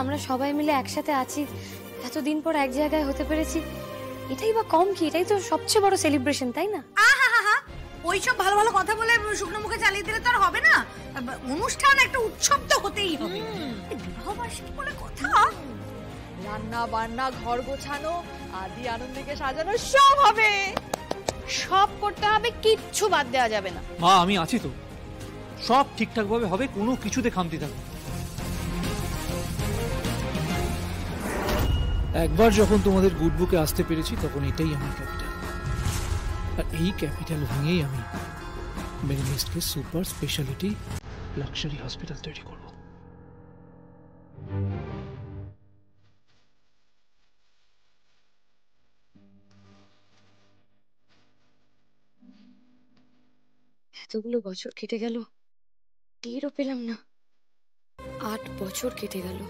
আমরা সবাই মিলে একসাথে আছি, এতদিন পর এক জায়গায় হতে পেরেছি, এটাই বা কম কি? এটাই তো সবচেয়ে বড় সেলিব্রেশন, তাই না? ওইসব ভালো ভালো কথা বলে শুকনো মুখে চালিয়ে দিলে তো আর হবে না। অনুষ্ঠান একটা উৎসব তো হতেই হবে। বিবাহবার্ষিকী বলে কথা। রান্না বান্না, ঘর গোছানো, আদি আনন্দকে সাজানো সব হবে। সব করতে হবে, কিচ্ছু বাদ দেওয়া যাবে না। মা আমি আছি তো, সব ঠিকঠাক ভাবে হবে, কোনো কিছুতে খামতি থাকবে। একবার যখন তোমাদের গুড বুকে আসতে পেরেছি তখন এটাই আমার ক্যাপিটাল, আর এই ক্যাপিটাল ভেঙেই আমি মেরিনেস্টকে সুপার স্পেশালিটি লাক্সারি হসপিটাল তৈরি করব। এতগুলো বছর কেটে গেল, টেরও পেলাম না। 8 বছর কেটে গেল।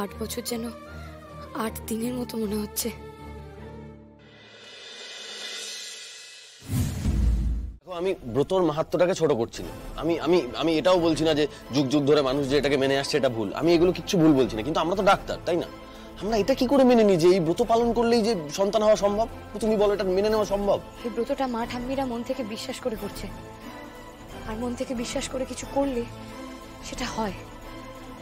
8 বছর যেন 8 দিনের মতো মনে হচ্ছে। আমি ব্রতর মাহাত্ম্যটাকে ছোট করছি না। আমি আমি আমি এটাও বলছি না যে যুগ যুগ ধরে মানুষ যে এটাকে মেনে আসছে এটা ভুল। আমি এগুলো কিচ্ছু ভুল বলছি না, কিন্তু আমরা তো ডাক্তার, তাই না? আমরা এটা কি করে মেনে নিই যে এই ব্রত পালন করলেই যে সন্তান হওয়া সম্ভব? তুমি বলো, এটা মেনে নেওয়া সম্ভব? এই ব্রতটা মা ঠাম্মিরা মন থেকে বিশ্বাস করে করছে, আর মন থেকে বিশ্বাস করে কিছু করলে সেটা হয়।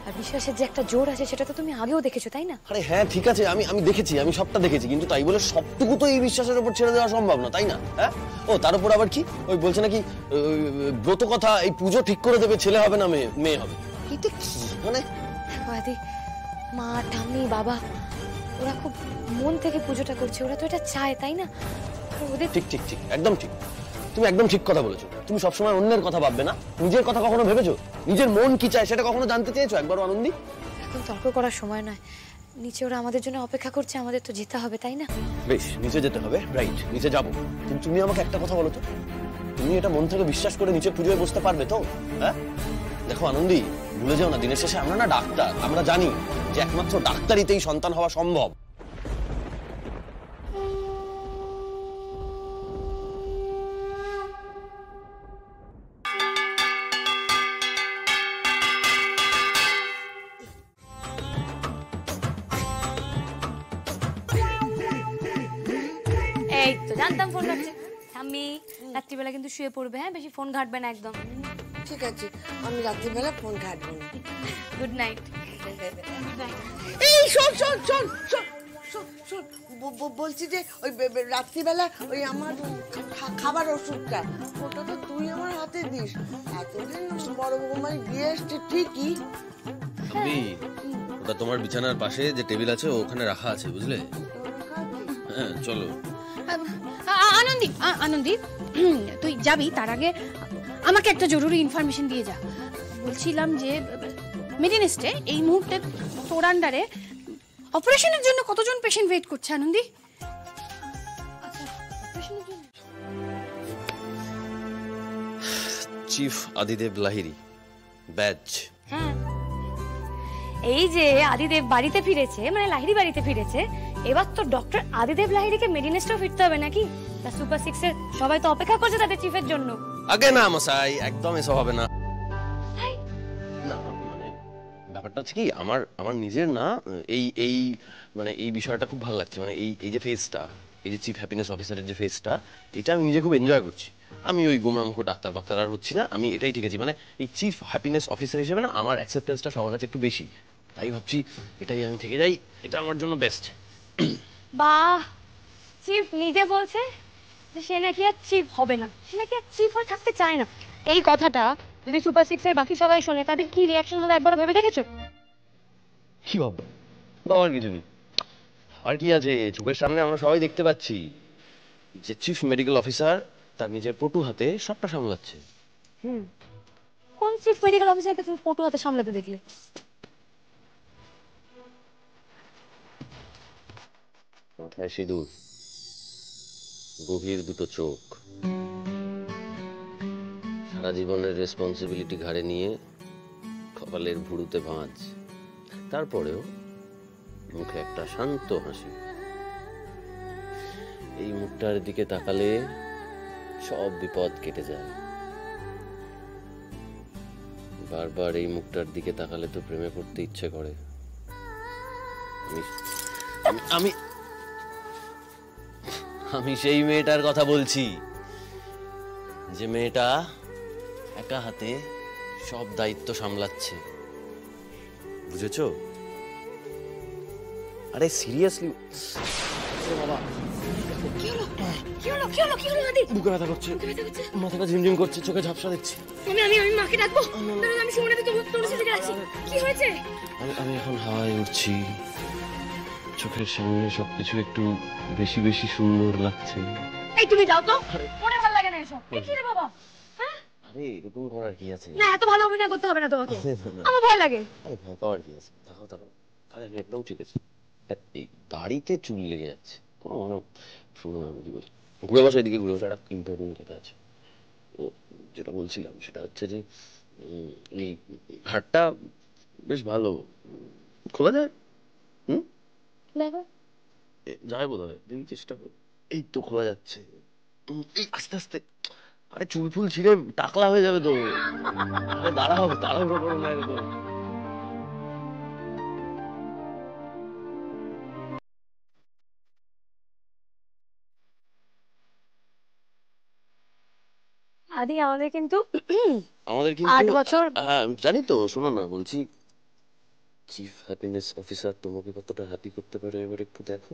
আর বিশ্বাসের যে একটা জোর আছে সেটা তো তুমি আগেও দেখেছো, তাই না? আরে হ্যাঁ ঠিক আছে, আমি দেখেছি, আমি সবটা দেখেছি, কিন্তু তাই বলে সবটুকু তো এই বিশ্বাসের উপর ছেড়ে দেওয়া সম্ভব না, তাই না? হ্যাঁ, ও তার উপর আবার কি ওই বলছে নাকি ব্রত কথা, এই পুজো ঠিক করে দেবে, ছেলে হবে না মেয়ে হবে। এটা কি মানে? আদি, মা ঠাম্মি বাবা ওরা খুব মন থেকে পুজোটা করছে, ওরা তো এটা চায়, তাই না? ওদের ঠিক ঠিক ঠিক, একদম ঠিক, তুমি একদম ঠিক কথা বলেছো। তুমি সবসময় অন্যের কথা ভাববে না, নিজের কথা কখনো ভেবেছো? নিজের মন কি চায় সেটা কখনো জানতে চেয়েছো একবারও আনন্দী? এখন তর্ক করার সময় নয়, নিচে ওরা আমাদের জন্য অপেক্ষা করছে, আমাদের তো যেতে হবে, তাই না? বেশ, নিচে যেতে হবে, রাইট, নিচে যাবো, কিন্তু তুমি আমাকে একটা কথা বলো তো, তুমি এটা মন থেকে বিশ্বাস করে নিচে পুজোয় বসতে পারবে তো? হ্যাঁ, দেখো আনন্দী, ভুলে যাও না, দিনের শেষে আমরা না ডাক্তার, আমরা জানি যে একমাত্র ডাক্তারিতেই সন্তান হওয়া সম্ভব। এই তো জানতাম ফোন করছে। ঠাম্মি রাত্রিবেলা কিন্তু শুয়ে পড়বে, হ্যাঁ? বেশি ফোন ঘাটবে না একদম। ঠিক আছে, আমি রাত্রিবেলা ফোন ঘাটবো না। Good night. এই শোন শোন শোন শোন শোন শোন, বলছি যে ওই রাত্রিবেলা ওই আমার খাবার ওষুধটা, ওটা তো তুই আমার হাতে দিস। এতদিন বড় বৌমাই দিয়ে এসছে ঠিকই, ওটা তোমার বিছানার পাশে যে টেবিল আছে ওখানে রাখা আছে, বুঝলে? হ্যাঁ চলো। আনন্দী আনন্দী, তুই যাবি তার আগে আমাকে একটা জরুরি ইনফরমেশন দিয়ে যা। বলছিলাম যে মেডিনেস্টে এই মুহূর্তে তোর আন্ডারে অপারেশনের জন্য কতজন পেশেন্ট ওয়েট করছে আনন্দী? Chief আদিদেব Lahiri, batch. হ্যাঁ, এই যে আদিদেব বাড়িতে ফিরেছে, মানে লাহিড়ী বাড়িতে ফিরেছে, এবার তো ডক্টর আদিদেব লাহিড়ীকে মেডিনেস্টেও ফিরতে হবে নাকি? তা সুপার 6 এর সবাই তো অপেক্ষা করছে তাদের চিফের জন্য। আগে না মশাই, একদম এসব হবে না। না মানে ব্যাপারটা হচ্ছে কি, আমার নিজের না এই মানে এই বিষয়টা খুব ভালো লাগছে, মানে এই যে ফেজটা, এই যে চিফ হ্যাপিনেস অফিসারের যে ফেজটা, এটা আমি নিজে খুব এনজয় করছি। আমি ওই গোমরামুখ ডাক্তার আর হচ্ছি না, আমি এটাই ঠিক আছে, মানে এই চিফ হ্যাপিনেস অফিসার হিসেবে না আমার অ্যাকসেপ্টেন্সটা সবার কাছে একটু বেশি, তাই ভাবছি এটাই আমি থেকে যাই, এটা আমার জন্য বেস্ট। বাহ, চিফ নিজে বলছে যে সে নাকি আর চিফ হবে না, সে নাকি আর চিফ হয়ে থাকতে চায় না। এই কথাটা যদি সুপার 6 এর বাকি সবাই শোনে তাদের কি রিঅ্যাকশন হলো একবার ভেবে দেখেছো? কি ভাববো? বাবার কিছু নেই, আর কি আছে, চোখের সামনে আমরা সবাই দেখতে পাচ্ছি যে চিফ মেডিকেল অফিসার তার নিজের পটু হাতে সবটা সামলাচ্ছে। কোন চিফ মেডিকেল অফিসারকে তুমি পটু হাতে সামলাতে দেখলে? মাথায় সিঁদুর, গভীর দুটো চোখ, সারা জীবনের রেসপন্সিবিলিটি ঘাড়ে নিয়ে কপালের ভুরুতে ভাঁজ, তারপরেও মুখে একটা শান্ত হাসি। এই মুখটার দিকে তাকালে সব বিপদ কেটে যায়। বারবার এই মুখটার দিকে তাকালে তো প্রেমে পড়তে ইচ্ছে করে। আমি- আমি আমি সেই মেয়েটার কথা বলছি, যে মেয়েটা একা হাতে সব দায়িত্ব সামলাচ্ছে, বুঝেছো? আরে সিরিয়াসলি বাবা, কি হলো কি হলো কি হলো কি হলো আদি? বুকে ব্যথা করছে, মাথাটা ঝিমঝিম করছে, চোখে ঝাপসা দিচ্ছে। আমি মাকে ডাকবো। দাঁড়াও, আমি সুমনাকে তোর সাথে আসি। কি হয়েছে? আমি এখন হাওয়ায় উঠছি, চোখের সামনে সবকিছু একটু বেশি বেশি সুন্দর লাগছে। এই তুমি যাও তো, মনে ভালো লাগে না এসব। কি রে বাবা? হ্যাঁ? আরে এরকম করার কি আছে? না, এত ভালো অভিনয় করতে হবে না তোমাকে। আমার ভয় লাগে। আরে ভয় পাওয়ার কি আছে? দেখো দেখো, আরে একটাও ঠিক আছে। এই দাড়িতে চুল লেগে যাচ্ছে, কোনো মানে শুনো না, ঘুরে বসো, এদিকে ঘুরে বসো, একটা ইম্পর্টেন্ট কথা আছে। ও যেটা বলছিলাম সেটা হচ্ছে যে এই হাটটা বেশ ভালো, খোলা যায়। হুম, দেখো যায় বোধ হয়, দেখি চেষ্টা কর। এই তো খোলা যাচ্ছে। এই আস্তে আস্তে, আরে চুল ফুল ছিঁড়ে টাকলা হয়ে যাবে তো। আরে দাঁড়াও, তাড়াহুড়ো করো না একদম। আদি, আমাদের কিন্তু আমাদের কিন্তু 8 বছর। হ্যাঁ জানি তো, শোনো না, বলছি চিফ হ্যাপিনেস অফিসার তোমাকে কতটা হ্যাপি করতে পারে এবার একটু দেখো।